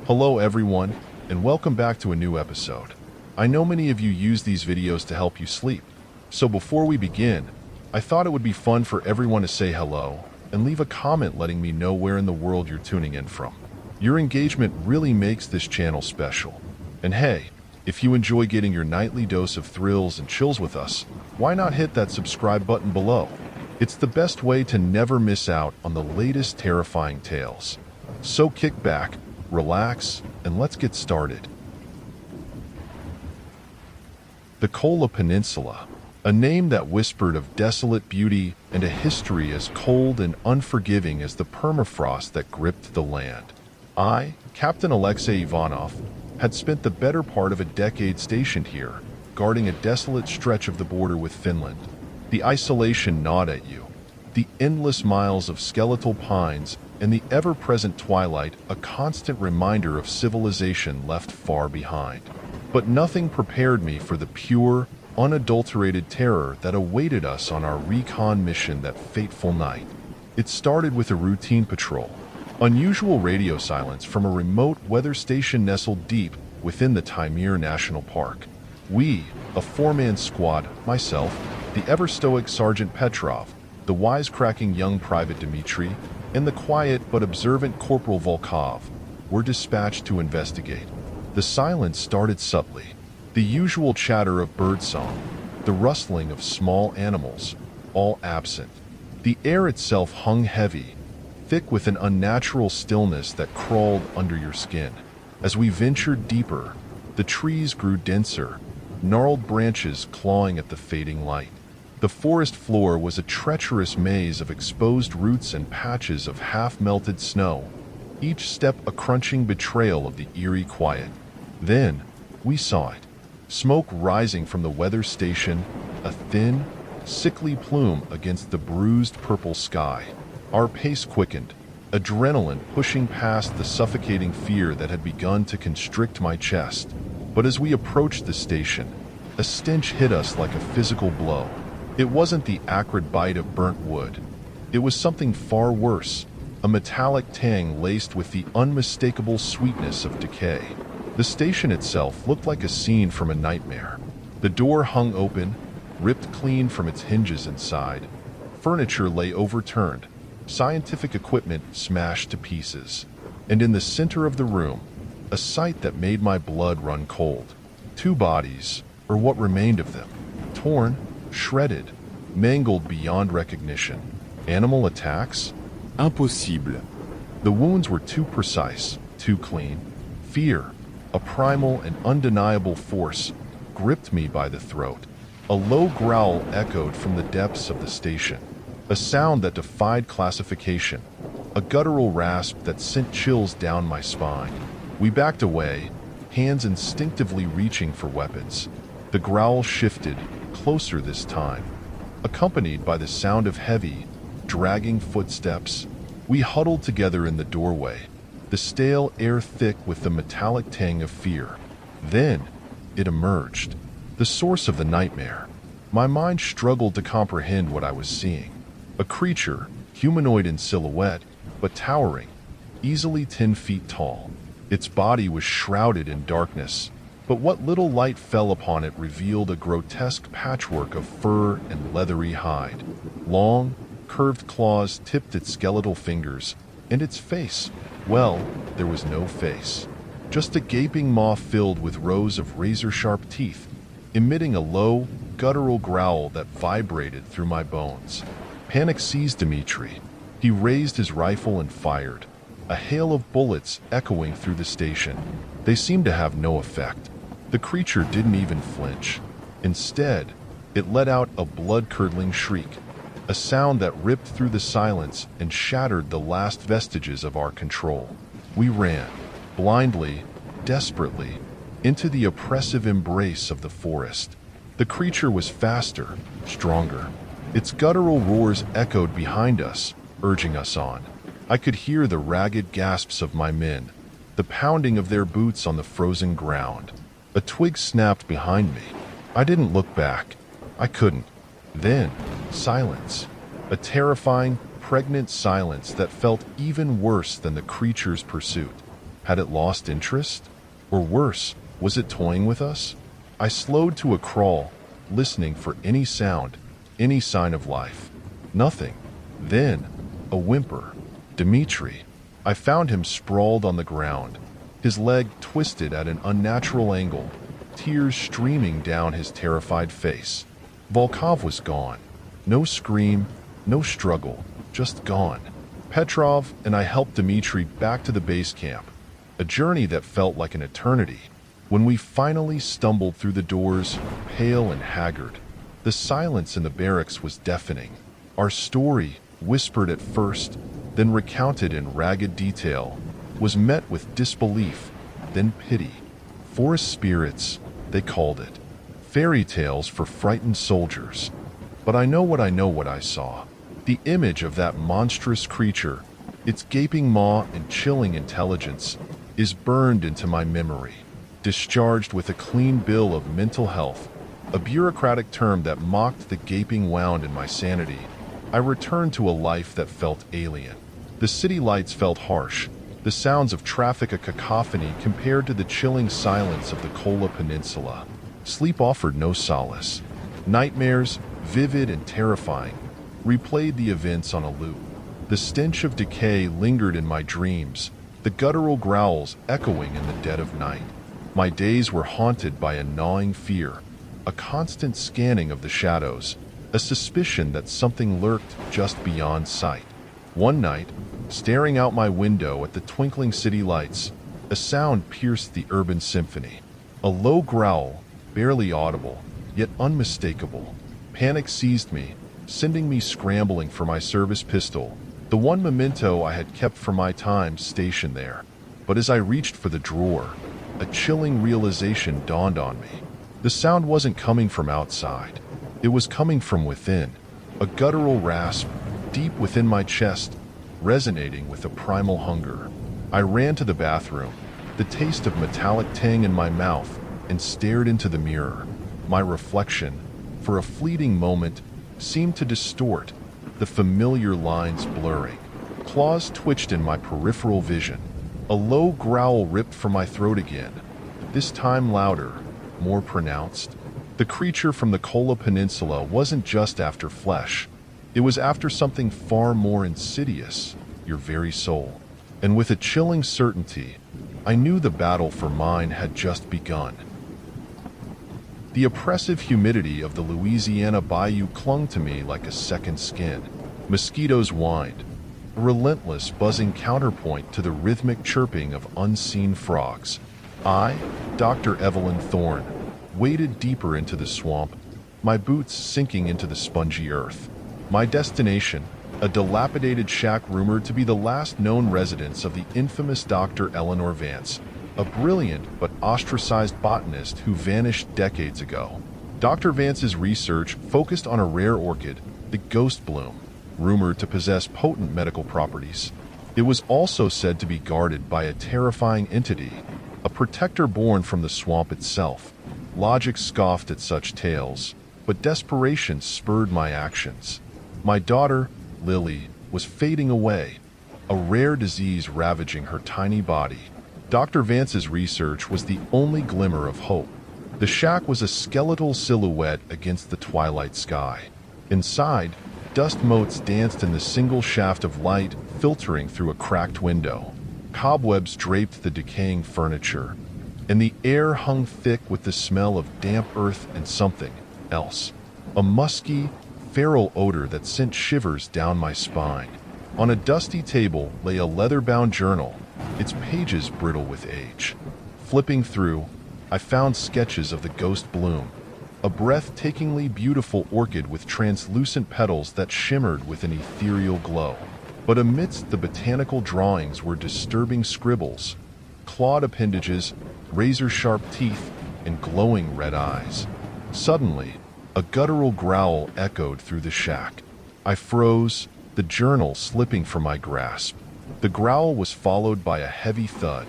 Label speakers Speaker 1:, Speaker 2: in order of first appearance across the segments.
Speaker 1: Hello everyone, and welcome back to a new episode. I know many of you use these videos to help you sleep, so before we begin, I thought it would be fun for everyone to say hello and leave a comment letting me know where in the world you're tuning in from. Your engagement really makes this channel special. And hey, if you enjoy getting your nightly dose of thrills and chills with us, why not hit that subscribe button below? It's the best way to never miss out on the latest terrifying tales. So kick back, relax, and let's get started. The Kola Peninsula, a name that whispered of desolate beauty and a history as cold and unforgiving as the permafrost that gripped the land. I, Captain Alexei Ivanov, had spent the better part of a decade stationed here, guarding a desolate stretch of the border with Finland. The isolation gnawed at you, the endless miles of skeletal pines and the ever-present twilight a constant reminder of civilization left far behind. But nothing prepared me for the pure, unadulterated terror that awaited us on our recon mission that fateful night. It started with a routine patrol, unusual radio silence from a remote weather station nestled deep within the Taimyr National Park. We, a four-man squad, myself, the ever-stoic Sergeant Petrov, the wisecracking young Private Dmitri, and the quiet but observant Corporal Volkov, were dispatched to investigate. The silence started subtly, the usual chatter of birdsong, the rustling of small animals, all absent. The air itself hung heavy, thick with an unnatural stillness that crawled under your skin. As we ventured deeper, the trees grew denser, gnarled branches clawing at the fading light. The forest floor was a treacherous maze of exposed roots and patches of half-melted snow, each step a crunching betrayal of the eerie quiet. Then, we saw it. Smoke rising from the weather station, a thin, sickly plume against the bruised purple sky. Our pace quickened, adrenaline pushing past the suffocating fear that had begun to constrict my chest. But as we approached the station, a stench hit us like a physical blow. It wasn't the acrid bite of burnt wood. It was something far worse, a metallic tang laced with the unmistakable sweetness of decay. The station itself looked like a scene from a nightmare. The door hung open, ripped clean from its hinges inside. Furniture lay overturned, scientific equipment smashed to pieces. And in the center of the room, a sight that made my blood run cold. Two bodies, or what remained of them, torn, shredded, mangled beyond recognition. Animal attacks?
Speaker 2: Impossible.
Speaker 1: The wounds were too precise, too clean. Fear, a primal and undeniable force, gripped me by the throat. A low growl echoed from the depths of the station, a sound that defied classification, a guttural rasp that sent chills down my spine. We backed away, hands instinctively reaching for weapons. The growl shifted, closer this time. Accompanied by the sound of heavy, dragging footsteps, we huddled together in the doorway, the stale air thick with the metallic tang of fear. Then, it emerged, the source of the nightmare. My mind struggled to comprehend what I was seeing. A creature, humanoid in silhouette, but towering, easily 10 feet tall. Its body was shrouded in darkness, but what little light fell upon it revealed a grotesque patchwork of fur and leathery hide. Long, curved claws tipped its skeletal fingers, and its face, well, there was no face. Just a gaping maw filled with rows of razor-sharp teeth, emitting a low, guttural growl that vibrated through my bones. Panic seized Dmitri. He raised his rifle and fired, a hail of bullets echoing through the station. They seemed to have no effect. The creature didn't even flinch. Instead, it let out a blood-curdling shriek, a sound that ripped through the silence and shattered the last vestiges of our control. We ran, blindly, desperately, into the oppressive embrace of the forest. The creature was faster, stronger. Its guttural roars echoed behind us, urging us on. I could hear the ragged gasps of my men, the pounding of their boots on the frozen ground. A twig snapped behind me. I didn't look back. I couldn't. Then, silence. A terrifying, pregnant silence that felt even worse than the creature's pursuit. Had it lost interest? Or worse, was it toying with us? I slowed to a crawl, listening for any sound, any sign of life. Nothing. Then, a whimper. Dmitri. I found him sprawled on the ground, his leg twisted at an unnatural angle, tears streaming down his terrified face. Volkov was gone. No scream, no struggle, just gone. Petrov and I helped Dmitri back to the base camp, a journey that felt like an eternity. When we finally stumbled through the doors, pale and haggard, the silence in the barracks was deafening. Our story, whispered at first, then recounted in ragged detail, was met with disbelief, then pity. Forest spirits, they called it. Fairy tales for frightened soldiers. But I know what I saw. The image of that monstrous creature, its gaping maw and chilling intelligence, is burned into my memory, discharged with a clean bill of mental health, a bureaucratic term that mocked the gaping wound in my sanity. I returned to a life that felt alien. The city lights felt harsh, the sounds of traffic a cacophony compared to the chilling silence of the Kola Peninsula. Sleep offered no solace. Nightmares, vivid and terrifying, replayed the events on a loop. The stench of decay lingered in my dreams, the guttural growls echoing in the dead of night. My days were haunted by a gnawing fear, a constant scanning of the shadows, a suspicion that something lurked just beyond sight. One night, staring out my window at the twinkling city lights, a sound pierced the urban symphony. A low growl, barely audible, yet unmistakable. Panic seized me, sending me scrambling for my service pistol, the one memento I had kept from my time stationed there. But as I reached for the drawer, a chilling realization dawned on me. The sound wasn't coming from outside. It was coming from within, a guttural rasp deep within my chest, resonating with a primal hunger. I ran to the bathroom, the taste of metallic tang in my mouth, and stared into the mirror. My reflection, for a fleeting moment, seemed to distort, the familiar lines blurring. Claws twitched in my peripheral vision. A low growl ripped from my throat again, this time louder, more pronounced. The creature from the Kola Peninsula wasn't just after flesh. It was after something far more insidious, your very soul. And with a chilling certainty, I knew the battle for mine had just begun. The oppressive humidity of the Louisiana bayou clung to me like a second skin. Mosquitoes whined, a relentless buzzing counterpoint to the rhythmic chirping of unseen frogs. I, Dr. Evelyn Thorne, waded deeper into the swamp, my boots sinking into the spongy earth. My destination, a dilapidated shack rumored to be the last known residence of the infamous Dr. Eleanor Vance, a brilliant but ostracized botanist who vanished decades ago. Dr. Vance's research focused on a rare orchid, the ghost bloom, rumored to possess potent medical properties. It was also said to be guarded by a terrifying entity, a protector born from the swamp itself. Logic scoffed at such tales, but desperation spurred my actions. My daughter, Lily, was fading away, a rare disease ravaging her tiny body. Dr. Vance's research was the only glimmer of hope. The shack was a skeletal silhouette against the twilight sky. Inside, dust motes danced in the single shaft of light filtering through a cracked window. Cobwebs draped the decaying furniture, and the air hung thick with the smell of damp earth and something else. A musky, feral odor that sent shivers down my spine. On a dusty table lay a leather-bound journal, its pages brittle with age. Flipping through, I found sketches of the ghost bloom, a breathtakingly beautiful orchid with translucent petals that shimmered with an ethereal glow. But amidst the botanical drawings were disturbing scribbles, clawed appendages, razor-sharp teeth, and glowing red eyes. Suddenly, a guttural growl echoed through the shack. I froze, the journal slipping from my grasp. The growl was followed by a heavy thud,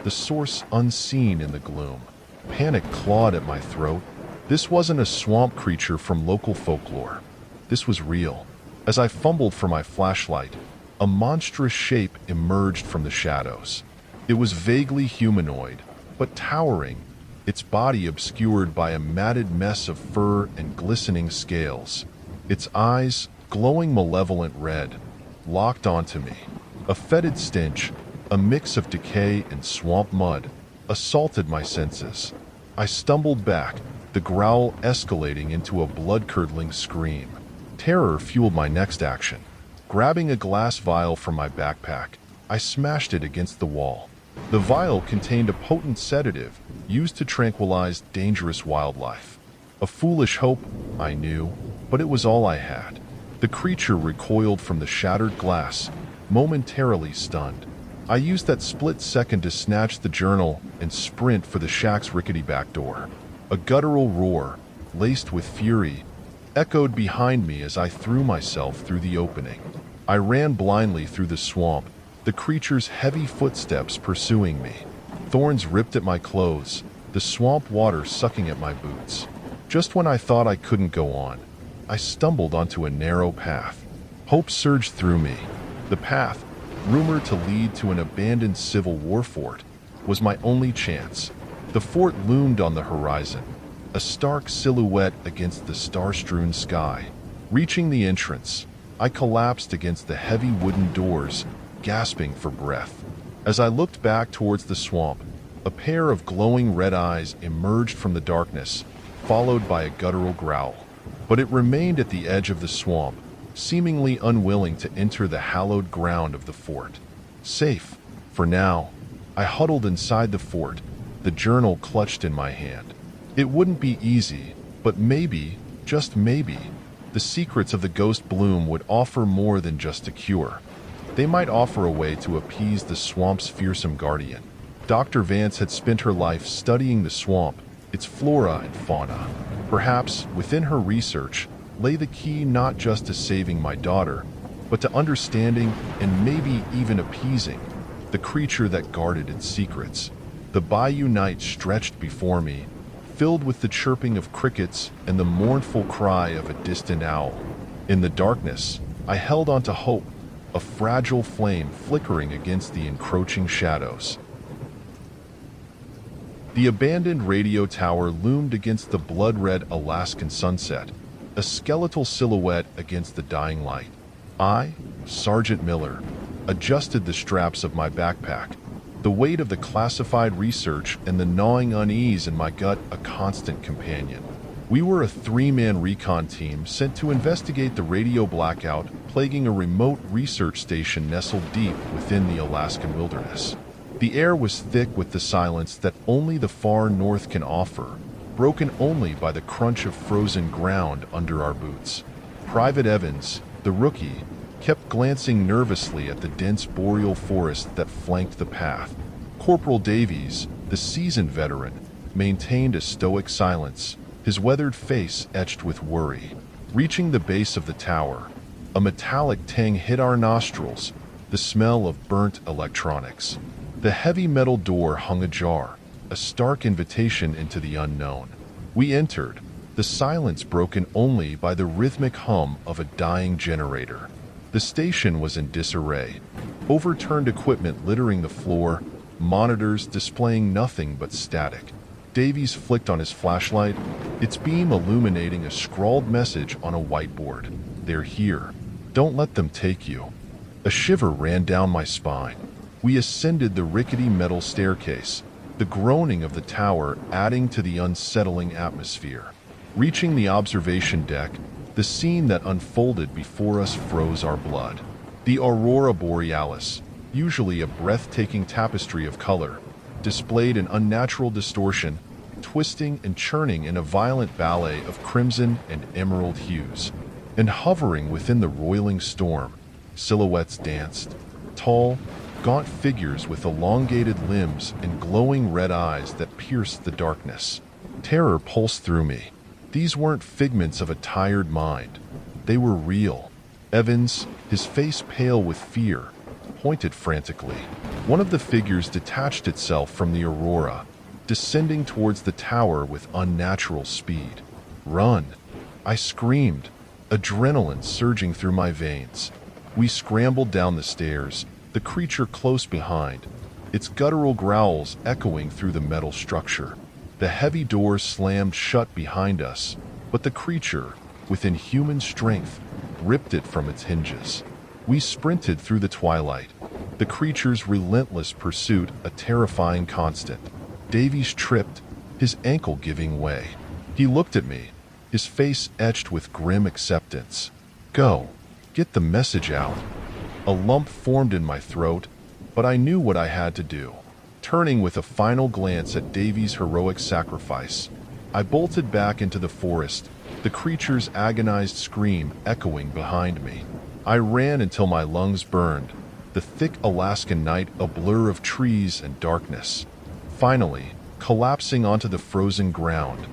Speaker 1: the source unseen in the gloom. Panic clawed at my throat. This wasn't a swamp creature from local folklore. This was real. As I fumbled for my flashlight, a monstrous shape emerged from the shadows. It was vaguely humanoid, but towering, its body obscured by a matted mess of fur and glistening scales. Its eyes, glowing malevolent red, locked onto me. A fetid stench, a mix of decay and swamp mud, assaulted my senses. I stumbled back, the growl escalating into a blood-curdling scream. Terror fueled my next action. Grabbing a glass vial from my backpack, I smashed it against the wall. The vial contained a potent sedative used to tranquilize dangerous wildlife. A foolish hope, I knew, but it was all I had. The creature recoiled from the shattered glass, momentarily stunned. I used that split second to snatch the journal and sprint for the shack's rickety back door. A guttural roar, laced with fury, echoed behind me as I threw myself through the opening. I ran blindly through the swamp, the creature's heavy footsteps pursuing me. Thorns ripped at my clothes, the swamp water sucking at my boots. Just when I thought I couldn't go on, I stumbled onto a narrow path. Hope surged through me. The path, rumored to lead to an abandoned Civil War fort, was my only chance. The fort loomed on the horizon, a stark silhouette against the star-strewn sky. Reaching the entrance, I collapsed against the heavy wooden doors, gasping for breath. As I looked back towards the swamp, a pair of glowing red eyes emerged from the darkness, followed by a guttural growl. But it remained at the edge of the swamp, seemingly unwilling to enter the hallowed ground of the fort. Safe, for now, I huddled inside the fort, the journal clutched in my hand. It wouldn't be easy, but maybe, just maybe, the secrets of the ghost bloom would offer more than just a cure. They might offer a way to appease the swamp's fearsome guardian. Dr. Vance had spent her life studying the swamp, its flora and fauna. Perhaps, within her research, lay the key not just to saving my daughter, but to understanding and maybe even appeasing the creature that guarded its secrets. The bayou night stretched before me, filled with the chirping of crickets and the mournful cry of a distant owl. In the darkness, I held on to hope, a fragile flame flickering against the encroaching shadows. The abandoned radio tower loomed against the blood-red Alaskan sunset, a skeletal silhouette against the dying light. I, Sergeant Miller, adjusted the straps of my backpack, the weight of the classified research and the gnawing unease in my gut a constant companion. We were a three-man recon team sent to investigate the radio blackout plaguing a remote research station nestled deep within the Alaskan wilderness. The air was thick with the silence that only the far north can offer, broken only by the crunch of frozen ground under our boots. Private Evans, the rookie, kept glancing nervously at the dense boreal forest that flanked the path. Corporal Davies, the seasoned veteran, maintained a stoic silence, his weathered face etched with worry. Reaching the base of the tower, a metallic tang hit our nostrils, the smell of burnt electronics. The heavy metal door hung ajar, a stark invitation into the unknown. We entered, the silence broken only by the rhythmic hum of a dying generator. The station was in disarray, overturned equipment littering the floor, monitors displaying nothing but static. Davies flicked on his flashlight, its beam illuminating a scrawled message on a whiteboard. "They're here. Don't let them take you." A shiver ran down my spine. We ascended the rickety metal staircase, the groaning of the tower adding to the unsettling atmosphere. Reaching the observation deck, the scene that unfolded before us froze our blood. The aurora borealis, usually a breathtaking tapestry of color, displayed an unnatural distortion, twisting and churning in a violent ballet of crimson and emerald hues. And hovering within the roiling storm, silhouettes danced, tall, gaunt figures with elongated limbs and glowing red eyes that pierced the darkness. Terror pulsed through me. These weren't figments of a tired mind. They were real. Evans, his face pale with fear, pointed frantically. One of the figures detached itself from the aurora, descending towards the tower with unnatural speed. "Run!" I screamed, adrenaline surging through my veins. We scrambled down the stairs, the creature close behind, its guttural growls echoing through the metal structure. The heavy doors slammed shut behind us, but the creature, with inhuman strength, ripped it from its hinges. We sprinted through the twilight, the creature's relentless pursuit a terrifying constant. Davies tripped, his ankle giving way. He looked at me, his face etched with grim acceptance. "Go. Get the message out." A lump formed in my throat, but I knew what I had to do. Turning with a final glance at Davies' heroic sacrifice, I bolted back into the forest, the creature's agonized scream echoing behind me. I ran until my lungs burned, the thick Alaskan night a blur of trees and darkness. Finally, collapsing onto the frozen ground,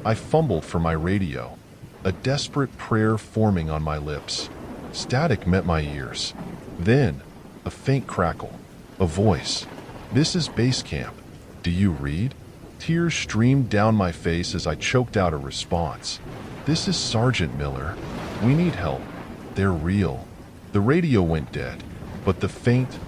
Speaker 1: I fumbled for my radio, a desperate prayer forming on my lips. Static met my ears. Then, a faint crackle, a voice. "This is base camp. Do you read?" Tears streamed down my face as I choked out a response. "This is Sergeant Miller. We need help. They're real." The radio went dead, but the faint,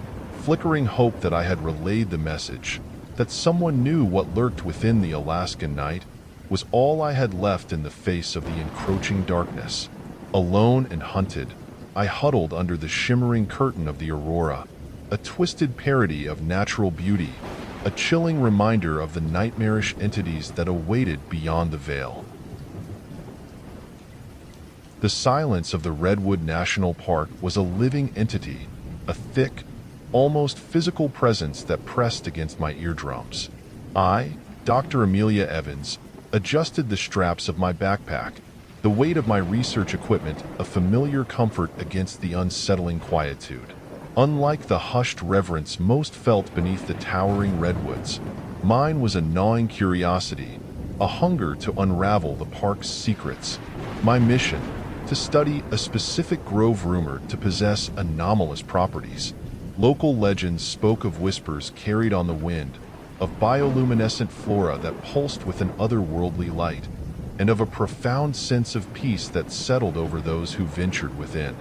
Speaker 1: flickering hope that I had relayed the message, that someone knew what lurked within the Alaskan night, was all I had left in the face of the encroaching darkness. Alone and hunted, I huddled under the shimmering curtain of the aurora, a twisted parody of natural beauty, a chilling reminder of the nightmarish entities that awaited beyond the veil. The silence of the Redwood National Park was a living entity, a thick, almost physical presence that pressed against my eardrums. I, Dr. Amelia Evans, adjusted the straps of my backpack, the weight of my research equipment a familiar comfort against the unsettling quietude. Unlike the hushed reverence most felt beneath the towering redwoods, mine was a gnawing curiosity, a hunger to unravel the park's secrets. My mission, to study a specific grove rumored to possess anomalous properties. Local legends spoke of whispers carried on the wind, of bioluminescent flora that pulsed with an otherworldly light, and of a profound sense of peace that settled over those who ventured within.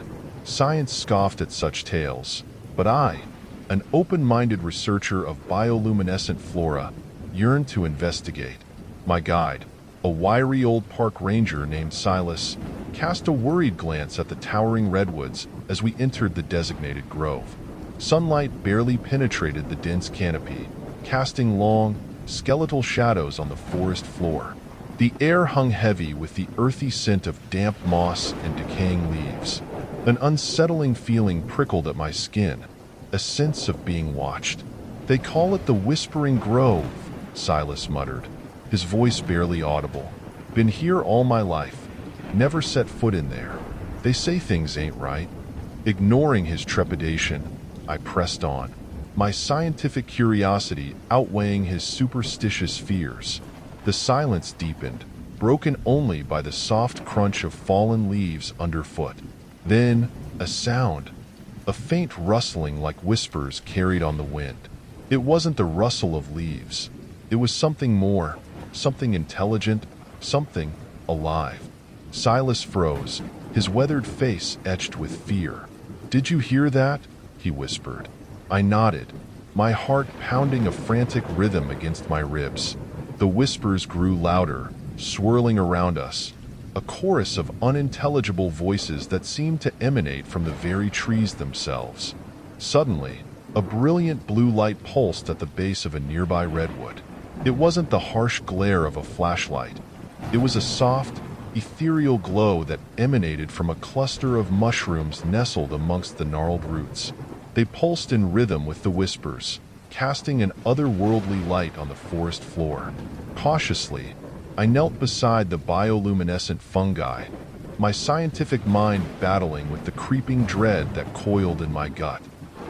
Speaker 1: Science scoffed at such tales, but I, an open-minded researcher of bioluminescent flora, yearned to investigate. My guide, a wiry old park ranger named Silas, cast a worried glance at the towering redwoods as we entered the designated grove. Sunlight barely penetrated the dense canopy, casting long, skeletal shadows on the forest floor. The air hung heavy with the earthy scent of damp moss and decaying leaves. An unsettling feeling prickled at my skin, a sense of being watched. "They call it the Whispering Grove," Silas muttered, his voice barely audible. "Been here all my life. Never set foot in there. They say things ain't right." Ignoring his trepidation, I pressed on, my scientific curiosity outweighing his superstitious fears. The silence deepened, broken only by the soft crunch of fallen leaves underfoot. Then, a sound, a faint rustling like whispers carried on the wind. It wasn't the rustle of leaves. It was something more, something intelligent, something alive. Silas froze, his weathered face etched with fear. "Did you hear that?" he whispered. I nodded, my heart pounding a frantic rhythm against my ribs. The whispers grew louder, swirling around us, a chorus of unintelligible voices that seemed to emanate from the very trees themselves. Suddenly, a brilliant blue light pulsed at the base of a nearby redwood. It wasn't the harsh glare of a flashlight. It was a soft, ethereal glow that emanated from a cluster of mushrooms nestled amongst the gnarled roots. They pulsed in rhythm with the whispers, casting an otherworldly light on the forest floor. Cautiously, I knelt beside the bioluminescent fungi, my scientific mind battling with the creeping dread that coiled in my gut.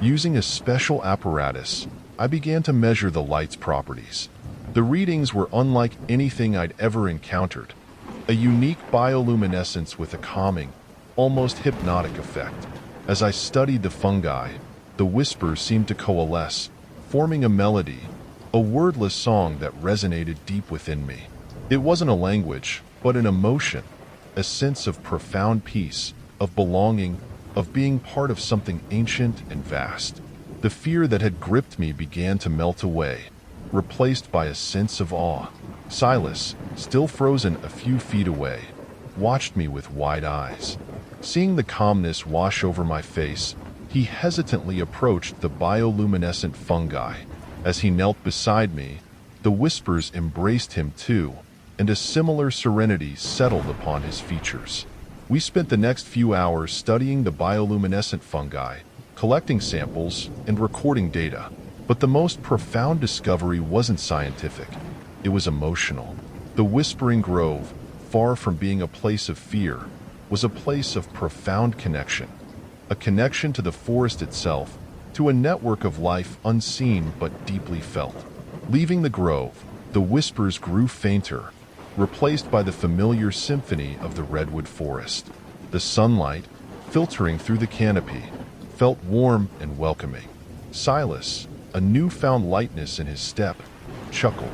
Speaker 1: Using a special apparatus, I began to measure the light's properties. The readings were unlike anything I'd ever encountered, a unique bioluminescence with a calming, almost hypnotic effect. As I studied the fungi, the whispers seemed to coalesce, forming a melody, a wordless song that resonated deep within me. It wasn't a language, but an emotion, a sense of profound peace, of belonging, of being part of something ancient and vast. The fear that had gripped me began to melt away, replaced by a sense of awe. Silas, still frozen a few feet away, watched me with wide eyes. Seeing the calmness wash over my face, he hesitantly approached the bioluminescent fungi. As he knelt beside me, the whispers embraced him too, and a similar serenity settled upon his features. We spent the next few hours studying the bioluminescent fungi, collecting samples, and recording data. But the most profound discovery wasn't scientific. It was emotional. The Whispering Grove, far from being a place of fear, was a place of profound connection. A connection to the forest itself, to a network of life unseen but deeply felt. Leaving the grove, the whispers grew fainter, replaced by the familiar symphony of the redwood forest. The sunlight, filtering through the canopy, felt warm and welcoming. Silas, a newfound lightness in his step, chuckled.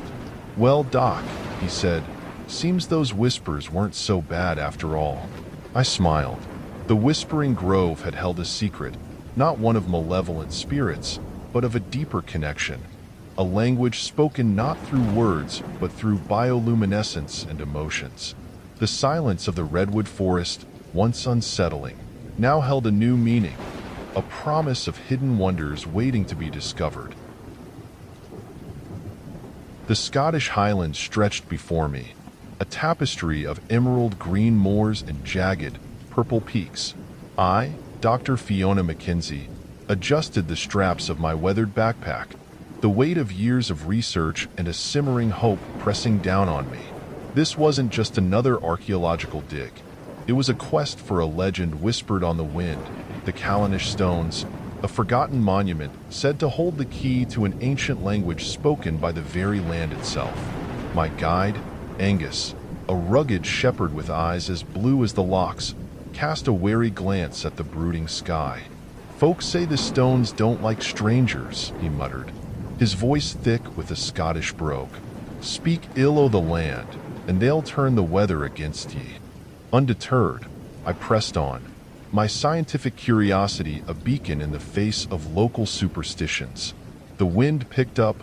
Speaker 1: "Well, Doc," he said, "seems those whispers weren't so bad after all." I smiled. The Whispering Grove had held a secret, not one of malevolent spirits, but of a deeper connection. A language spoken not through words, but through bioluminescence and emotions. The silence of the redwood forest, once unsettling, now held a new meaning, a promise of hidden wonders waiting to be discovered. The Scottish Highlands stretched before me, a tapestry of emerald green moors and jagged, purple peaks. I, Dr. Fiona McKenzie, adjusted the straps of my weathered backpack, the weight of years of research and a simmering hope pressing down on me. This wasn't just another archaeological dig. It was a quest for a legend whispered on the wind, the Callanish Stones, a forgotten monument said to hold the key to an ancient language spoken by the very land itself. My guide, Angus, a rugged shepherd with eyes as blue as the lochs, cast a wary glance at the brooding sky. "Folks say the stones don't like strangers," he muttered, his voice thick with a Scottish brogue. "Speak ill o' the land, and they'll turn the weather against ye." Undeterred, I pressed on, my scientific curiosity a beacon in the face of local superstitions. The wind picked up,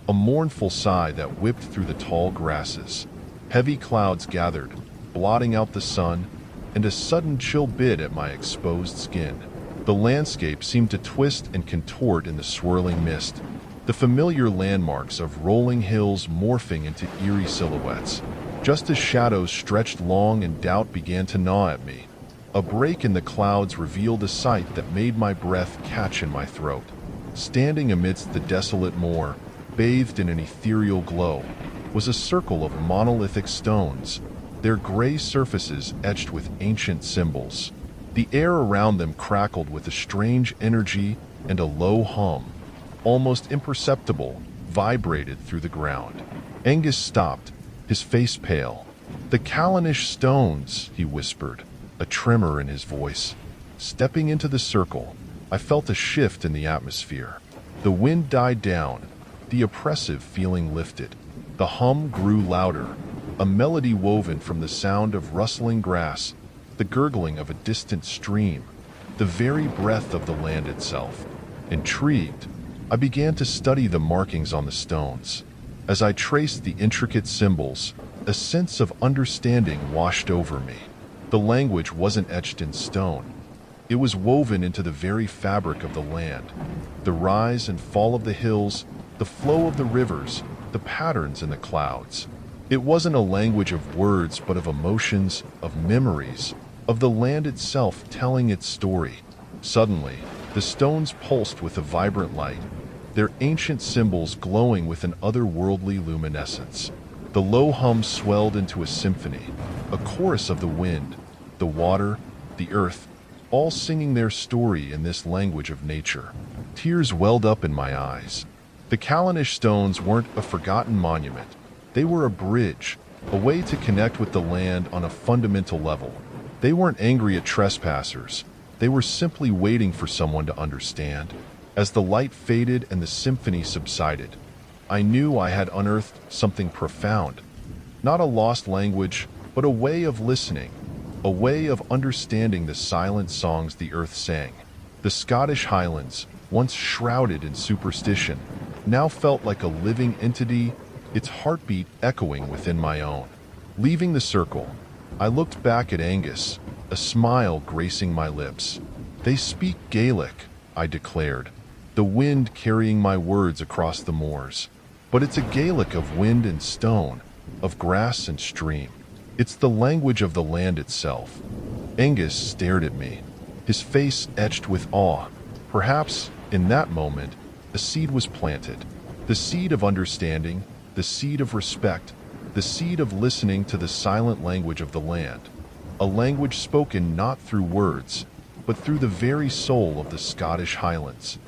Speaker 1: a mournful sigh that whipped through the tall grasses. Heavy clouds gathered, blotting out the sun, and a sudden chill bit at my exposed skin. The landscape seemed to twist and contort in the swirling mist, the familiar landmarks of rolling hills morphing into eerie silhouettes. Just as shadows stretched long and doubt began to gnaw at me, a break in the clouds revealed a sight that made my breath catch in my throat. Standing amidst the desolate moor, bathed in an ethereal glow, was a circle of monolithic stones, their gray surfaces etched with ancient symbols. The air around them crackled with a strange energy, and a low hum, almost imperceptible, vibrated through the ground. Angus stopped, his face pale. "The Callanish Stones," he whispered, a tremor in his voice. Stepping into the circle, I felt a shift in the atmosphere. The wind died down, the oppressive feeling lifted. The hum grew louder, a melody woven from the sound of rustling grass, the gurgling of a distant stream, the very breath of the land itself. Intrigued, I began to study the markings on the stones. As I traced the intricate symbols, a sense of understanding washed over me. The language wasn't etched in stone. It was woven into the very fabric of the land. The rise and fall of the hills, the flow of the rivers, the patterns in the clouds. It wasn't a language of words, but of emotions, of memories, of the land itself telling its story. Suddenly, the stones pulsed with a vibrant light, their ancient symbols glowing with an otherworldly luminescence. The low hum swelled into a symphony, a chorus of the wind, the water, the earth, all singing their story in this language of nature. Tears welled up in my eyes. The Callanish Stones weren't a forgotten monument. They were a bridge, a way to connect with the land on a fundamental level. They weren't angry at trespassers. They were simply waiting for someone to understand. As the light faded and the symphony subsided, I knew I had unearthed something profound. Not a lost language, but a way of listening, a way of understanding the silent songs the earth sang. The Scottish Highlands, once shrouded in superstition, now felt like a living entity, its heartbeat echoing within my own. Leaving the circle, I looked back at Angus, a smile gracing my lips. "They speak Gaelic," I declared, the wind carrying my words across the moors. "But it's a Gaelic of wind and stone, of grass and stream. It's the language of the land itself." Angus stared at me, his face etched with awe. Perhaps, in that moment, a seed was planted. The seed of understanding, the seed of respect, the seed of listening to the silent language of the land. A language spoken not through words, but through the very soul of the Scottish Highlands.